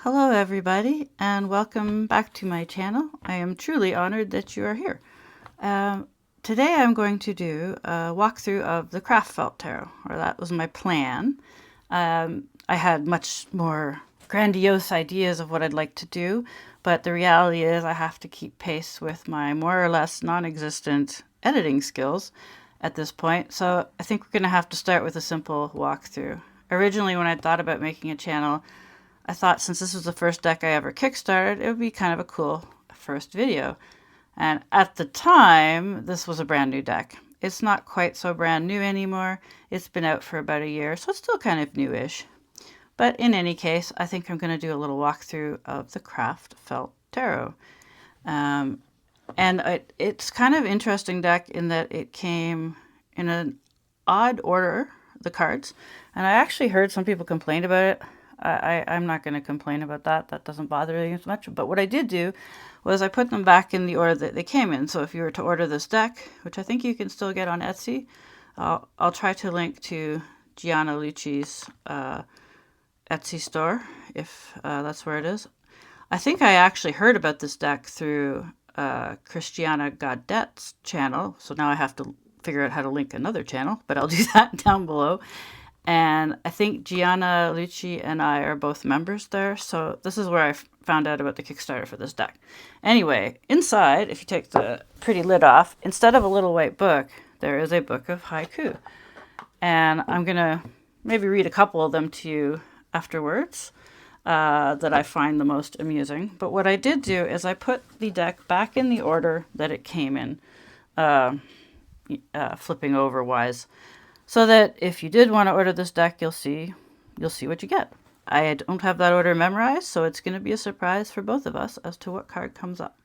Hello everybody and welcome back to my channel. I am truly honored that you are here. Today I'm going to do a walkthrough of the Craft Felt Tarot, or that was my plan. I had much more grandiose ideas of what I'd like to do, but the reality is I have to keep pace with my more or less non-existent editing skills at this point, so I think we're going to have to start with a simple walkthrough. Originally, when I thought about making a channel, I thought since this was the first deck I ever kickstarted, it would be kind of a cool first video. And at the time, this was a brand new deck. It's not quite so brand new anymore. It's been out for about a year, so it's still kind of newish. But in any case, I think I'm going to do a little walkthrough of the Craft Felt Tarot. And it's kind of interesting deck in that it came in an odd order, the cards. And I actually heard some people complain about it. I'm not going to complain about that. That doesn't bother me as much. But what I did do was I put them back in the order that they came in. So if you were to order this deck, which I think you can still get on Etsy, I'll try to link to Gianna Lucci's Etsy store, if that's where it is. I think I actually heard about this deck through Christiana Gaudet's channel. So now I have to figure out how to link another channel, but I'll do that down below. And I think Gianna Lucci and I are both members there. So this is where I found out about the Kickstarter for this deck. Anyway, inside, if you take the pretty lid off, instead of a little white book, there is a book of haiku. And I'm going to maybe read a couple of them to you afterwards that I find the most amusing. But what I did do is I put the deck back in the order that it came in, flipping over wise. So that if you did want to order this deck, you'll see what you get. I don't have that order memorized, so it's going to be a surprise for both of us as to what card comes up.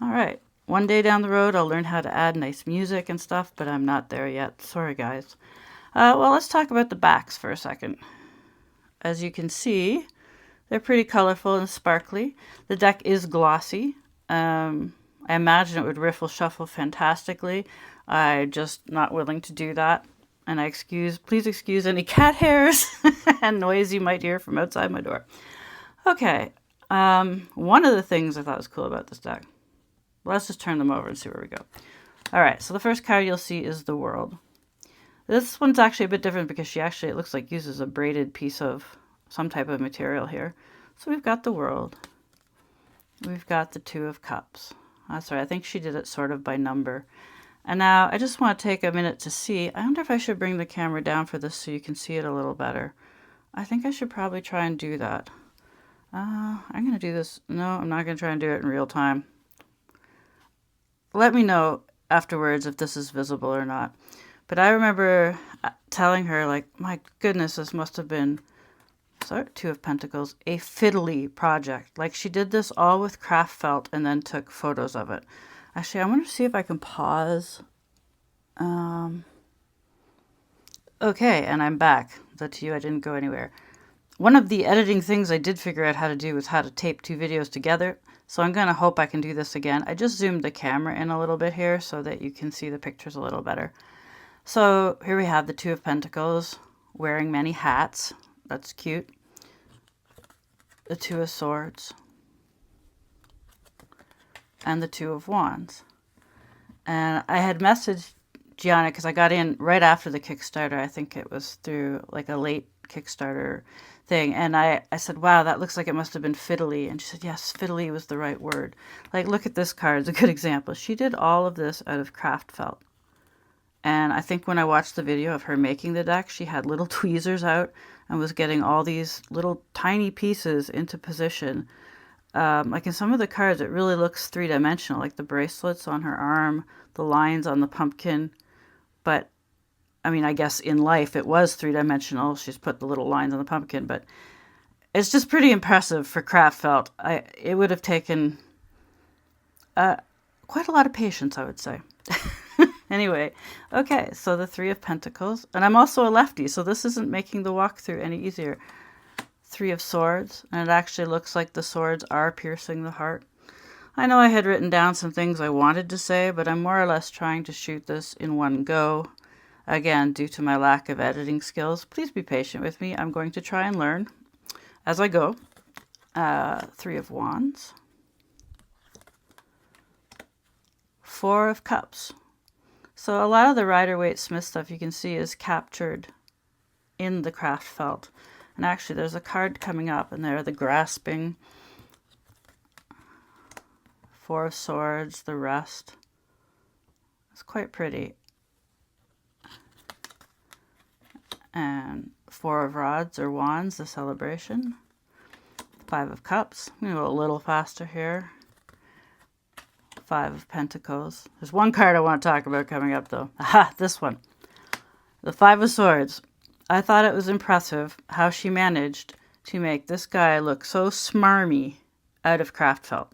All right, one day down the road, I'll learn how to add nice music and stuff, but I'm not there yet. Sorry, guys. Well, let's talk about the backs for a second. As you can see, they're pretty colorful and sparkly. The deck is glossy. I imagine it would riffle shuffle fantastically. I'm just not willing to do that. And please excuse any cat hairs and noise you might hear from outside my door. Okay, one of the things I thought was cool about this deck. Let's just turn them over and see where we go. All right, so the first card you'll see is the World. This one's actually a bit different because she actually, it looks like, uses a braided piece of some type of material here. So we've got the World. We've got the Two of Cups. That's right, I think she did it sort of by number. And now I just want to take a minute to see. I wonder if I should bring the camera down for this so you can see it a little better. I think I should probably try and do that. I'm going to do this. No, I'm not going to try and do it in real time. Let me know afterwards if this is visible or not. But I remember telling her, like, my goodness, this must have been, sorry, Two of Pentacles, a fiddly project. Like, she did this all with craft felt and then took photos of it. Actually, I want to see if I can pause. Okay, and I'm back. That's to you. I didn't go anywhere. One of the editing things I did figure out how to do was how to tape two videos together. So I'm going to hope I can do this again. I just zoomed the camera in a little bit here so that you can see the pictures a little better. So here we have the Two of Pentacles wearing many hats. That's cute. The Two of Swords. And the Two of Wands. And I had messaged Gianna because I got in right after the Kickstarter. I think it was through like a late Kickstarter thing. And I said, wow, that looks like it must have been fiddly. And she said, yes, fiddly was the right word. Like, look at this card. It's a good example. She did all of this out of craft felt. And I think when I watched the video of her making the deck, she had little tweezers out and was getting all these little tiny pieces into position. Like in some of the cards, it really looks three-dimensional, like the bracelets on her arm, the lines on the pumpkin. But, I mean, I guess in life it was three-dimensional. She's put the little lines on the pumpkin, but it's just pretty impressive for craft felt. It would have taken quite a lot of patience, I would say. Anyway, okay, so the Three of Pentacles. And I'm also a lefty, so this isn't making the walkthrough any easier. Three of Swords, and it actually looks like the swords are piercing the heart. I know I had written down some things I wanted to say, but I'm more or less trying to shoot this in one go. Again, due to my lack of editing skills, please be patient with me. I'm going to try and learn as I go. Three of Wands, Four of Cups. So a lot of the Rider-Waite-Smith stuff you can see is captured in the craft felt. And actually there's a card coming up and there, the Grasping, Four of Swords, the Rest. It's quite pretty. And Four of Rods or Wands, the Celebration. Five of Cups. I'm going to go a little faster here. Five of Pentacles. There's one card I want to talk about coming up though. Aha, this one. The Five of Swords. I thought it was impressive how she managed to make this guy look so smarmy out of craft felt.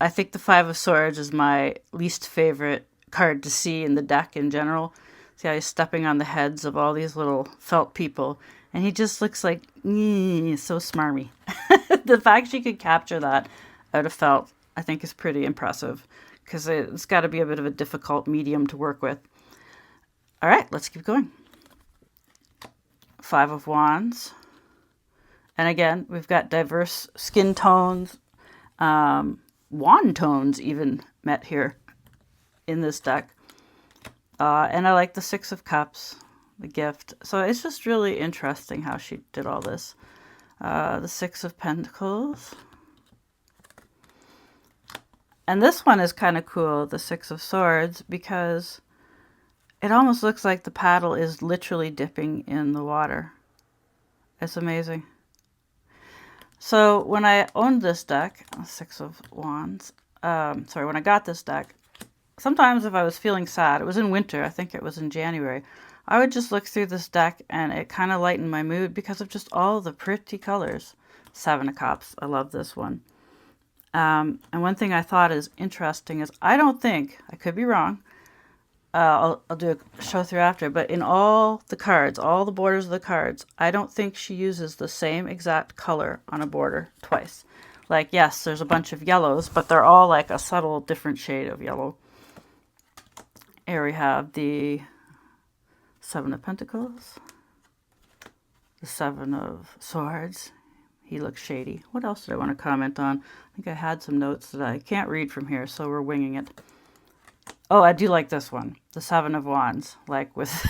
I think the Five of Swords is my least favorite card to see in the deck in general. See how he's stepping on the heads of all these little felt people. And he just looks like, so smarmy. The fact she could capture that out of felt, I think is pretty impressive. Because it's got to be a bit of a difficult medium to work with. All right, let's keep going. Five of Wands. And again, we've got diverse skin tones. Wand tones even met here in this deck. And I like the Six of Cups, the Gift. So it's just really interesting how she did all this. The Six of Pentacles. And this one is kind of cool, the Six of Swords, because it almost looks like the paddle is literally dipping in the water. It's amazing. So when I owned this deck, Six of Wands, when I got this deck, sometimes if I was feeling sad, it was in winter, I think it was in January, I would just look through this deck and it kind of lightened my mood because of just all the pretty colors. Seven of Cups, I love this one. And one thing I thought is interesting is I don't think, I could be wrong, I'll do a show through after, but in all the cards, all the borders of the cards, I don't think she uses the same exact color on a border twice. Like, yes, there's a bunch of yellows, but they're all like a subtle different shade of yellow. Here we have the Seven of Pentacles, the Seven of Swords. He looks shady. What else did I want to comment on? I think I had some notes that I can't read from here, so we're winging it. Oh, I do like this one, the Seven of Wands, like with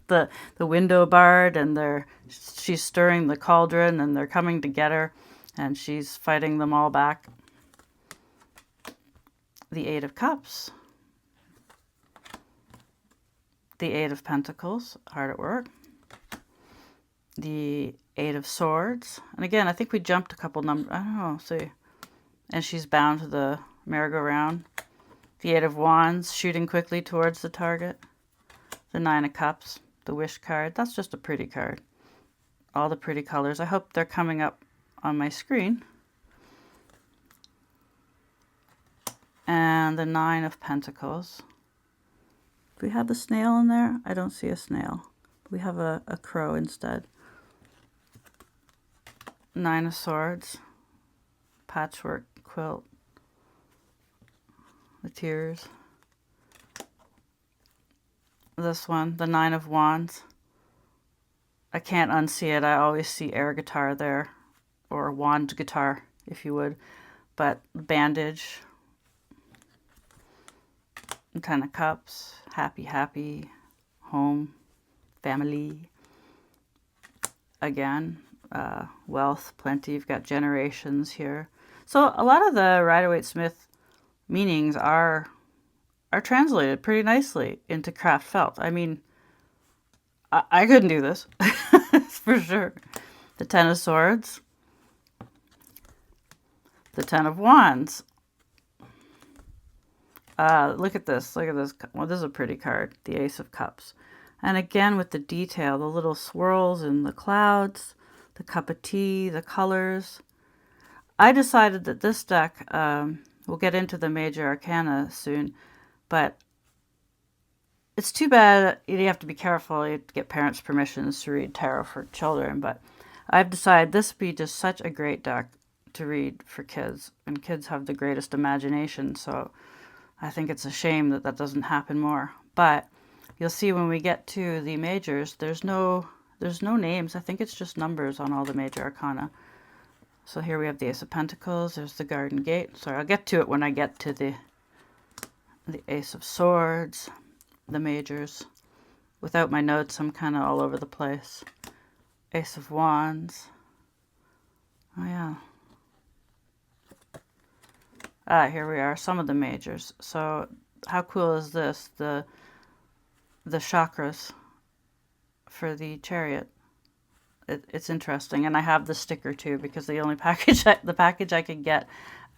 the window barred, and she's stirring the cauldron, and they're coming to get her, and she's fighting them all back. The Eight of Cups, the Eight of Pentacles, hard at work. The Eight of Swords, and again, I think we jumped a couple numbers. I don't know. See, and she's bound to the merry-go-round. The Eight of Wands, shooting quickly towards the target. The Nine of Cups, the Wish card. That's just a pretty card. All the pretty colors. I hope they're coming up on my screen. And the Nine of Pentacles. Do we have the snail in there? I don't see a snail. We have a crow instead. Nine of Swords. Patchwork quilt. The Tears. This one, the Nine of Wands. I can't unsee it. I always see air guitar there, or wand guitar, if you would. But bandage, Ten of Cups, happy, happy, home, family. Again, wealth, plenty. You've got generations here. So a lot of the Rider-Waite-Smith meanings are translated pretty nicely into craft felt. I mean, I couldn't do this, for sure. The Ten of Swords. The Ten of Wands. Look at this. Look at this. Well, this is a pretty card. The Ace of Cups. And again, with the detail, the little swirls in the clouds, the cup of tea, the colors. I decided that this deck, we'll get into the major arcana soon, but it's too bad. You have to be careful. You have to get parents' permissions to read tarot for children, but I've decided this would be just such a great deck to read for kids, and kids have the greatest imagination, so I think it's a shame that that doesn't happen more. But you'll see when we get to the majors, there's no names. I think it's just numbers on all the major arcana. So here we have the Ace of Pentacles. There's the Garden Gate. Sorry, I'll get to it when I get to the Ace of Swords, the majors. Without my notes, I'm kind of all over the place. Ace of Wands. Oh, yeah. Here we are, some of the majors. So how cool is this? The chakras for the Chariot. It's interesting, and I have the sticker too, because the only package I could get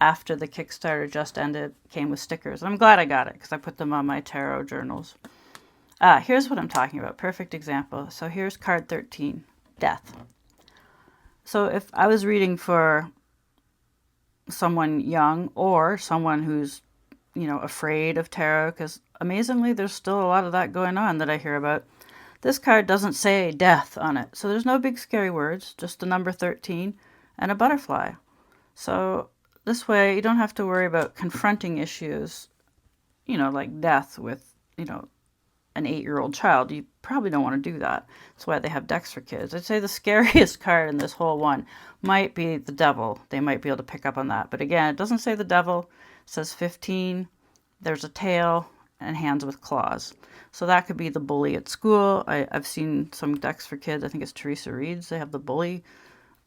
after the Kickstarter just ended came with stickers. And I'm glad I got it, because I put them on my tarot journals. Here's what I'm talking about. Perfect example. So here's card 13, Death. So if I was reading for someone young or someone who's, you know, afraid of tarot, because amazingly there's still a lot of that going on that I hear about. This card doesn't say death on it, so there's no big scary words, just the number 13 and a butterfly. So this way you don't have to worry about confronting issues, you know, like death with, you know, an 8-year-old child. You probably don't want to do that. That's why they have decks for kids. I'd say the scariest card in this whole one might be the Devil. They might be able to pick up on that. But again, it doesn't say the Devil. It says 15. There's a tail and hands with claws. So that could be the bully at school. I've seen some decks for kids. I think it's Teresa Reed's. They have the bully.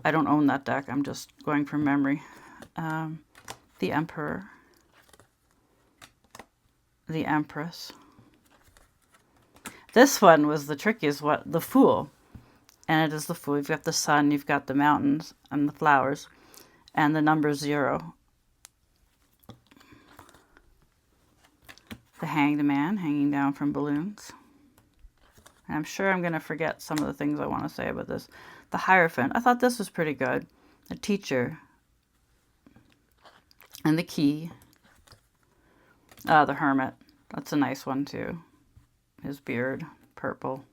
I don't own that deck. I'm just going from memory. The Emperor. The Empress. This one was the trickiest one, the Fool. And it is the Fool. You've got the sun, you've got the mountains and the flowers, and the number 0. The Hanged Man, hanging down from balloons. And I'm sure I'm going to forget some of the things I want to say about this. The Hierophant. I thought this was pretty good. The Teacher. And the Key. The Hermit. That's a nice one too. His beard, purple.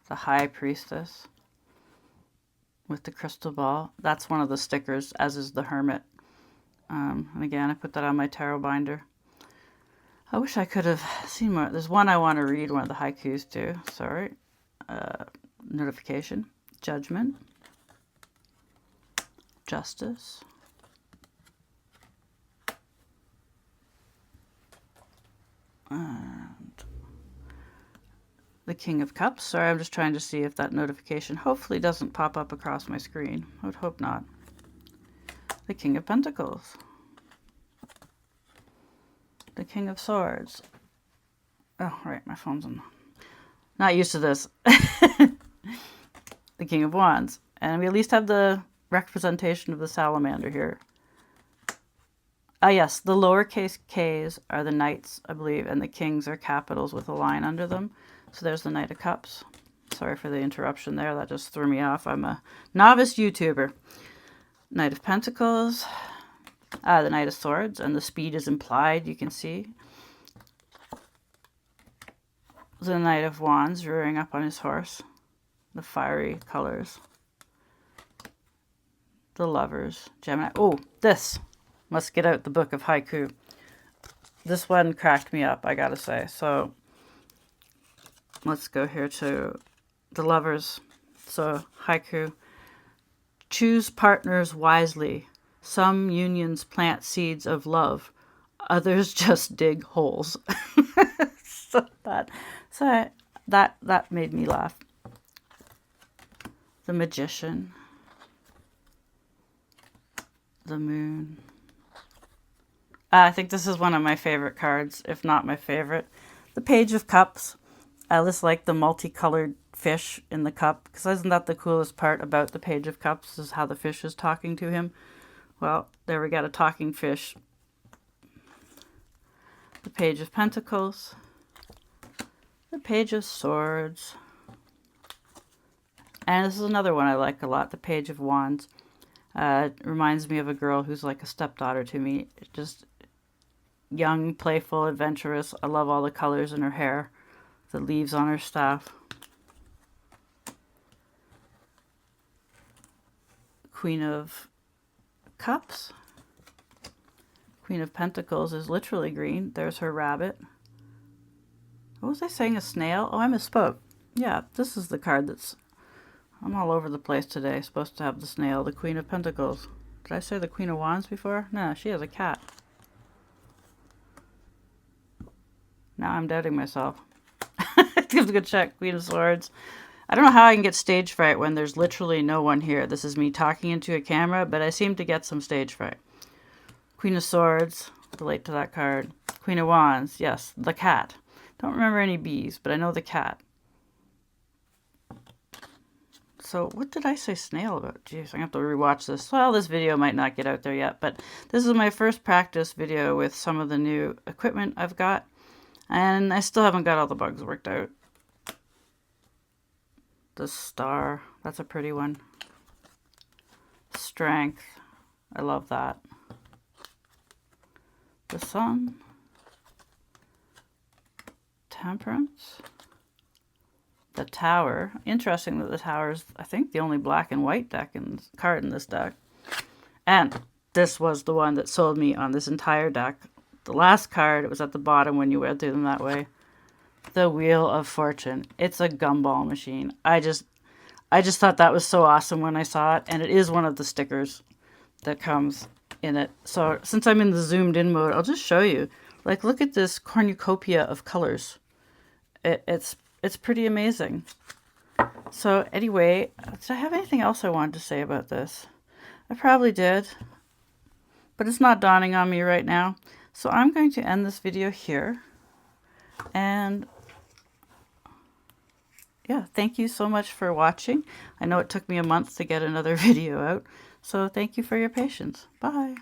The High Priestess with the crystal ball. That's one of the stickers, as is the Hermit. And again, I put that on my tarot binder. I wish I could have seen more. There's one I want to read, one of the haikus too. Sorry. Notification. Judgment. Justice. And the King of Cups. Sorry, I'm just trying to see if that notification hopefully doesn't pop up across my screen. I would hope not. The King of Pentacles. The King of Swords. Oh, right, my phone's on. Not used to this. The King of Wands. And we at least have the representation of the salamander here. Yes, the lowercase k's are the knights, I believe, and the kings are capitals with a line under them. So there's the Knight of Cups. Sorry for the interruption there. That just threw me off. I'm a novice YouTuber. Knight of Pentacles. The Knight of Swords, and the speed is implied, you can see. The Knight of Wands rearing up on his horse. The fiery colors. The Lovers. Gemini. Oh, this. Must get out the book of haiku. This one cracked me up, I gotta say. So let's go here to the Lovers. So haiku. Choose partners wisely. Some unions plant seeds of love. Others just dig holes. so that made me laugh. The Magician. The Moon. I think this is one of my favorite cards, if not my favorite. The Page of Cups. I just like the multicolored fish in the cup, because isn't that the coolest part about the Page of Cups, is how the fish is talking to him? Well, there we got a talking fish. The Page of Pentacles. The Page of Swords. And this is another one I like a lot, the Page of Wands. It reminds me of a girl who's like a stepdaughter to me. Just young, playful, adventurous. I love all the colors in her hair. The leaves on her staff. Queen of Cups. Queen of Pentacles is literally green. There's her rabbit. What was I saying? A snail? Oh, I misspoke. Yeah, this is the card that's... I'm all over the place today. Supposed to have the Snail, the Queen of Pentacles. Did I say the Queen of Wands before? No, she has a cat. Now I'm doubting myself. Give it a good check. Queen of Swords. I don't know how I can get stage fright when there's literally no one here. This is me talking into a camera, but I seem to get some stage fright. Queen of Swords. Relate to that card. Queen of Wands. Yes, the cat. Don't remember any bees, but I know the cat. So what did I say Snail about? Jeez, I have to rewatch this. Well, this video might not get out there yet, but this is my first practice video with some of the new equipment I've got. And I still haven't got all the bugs worked out. The star, that's a pretty one. Strength, I love that. The sun. Temperance. The Tower. Interesting that the Tower is, I think, the only black and white card in this deck. And this was the one that sold me on this entire deck. The last card, it was at the bottom when you went through them that way. The Wheel of Fortune. It's a gumball machine. I just thought that was so awesome when I saw it, and it is one of the stickers that comes in it. So since I'm in the zoomed in mode, I'll just show you. Like, look at this cornucopia of colors. It's pretty amazing. So anyway, did I have anything else I wanted to say about this? I probably did, but it's not dawning on me right now. So I'm going to end this video here. And yeah, thank you so much for watching. I know it took me a month to get another video out, so thank you for your patience. Bye.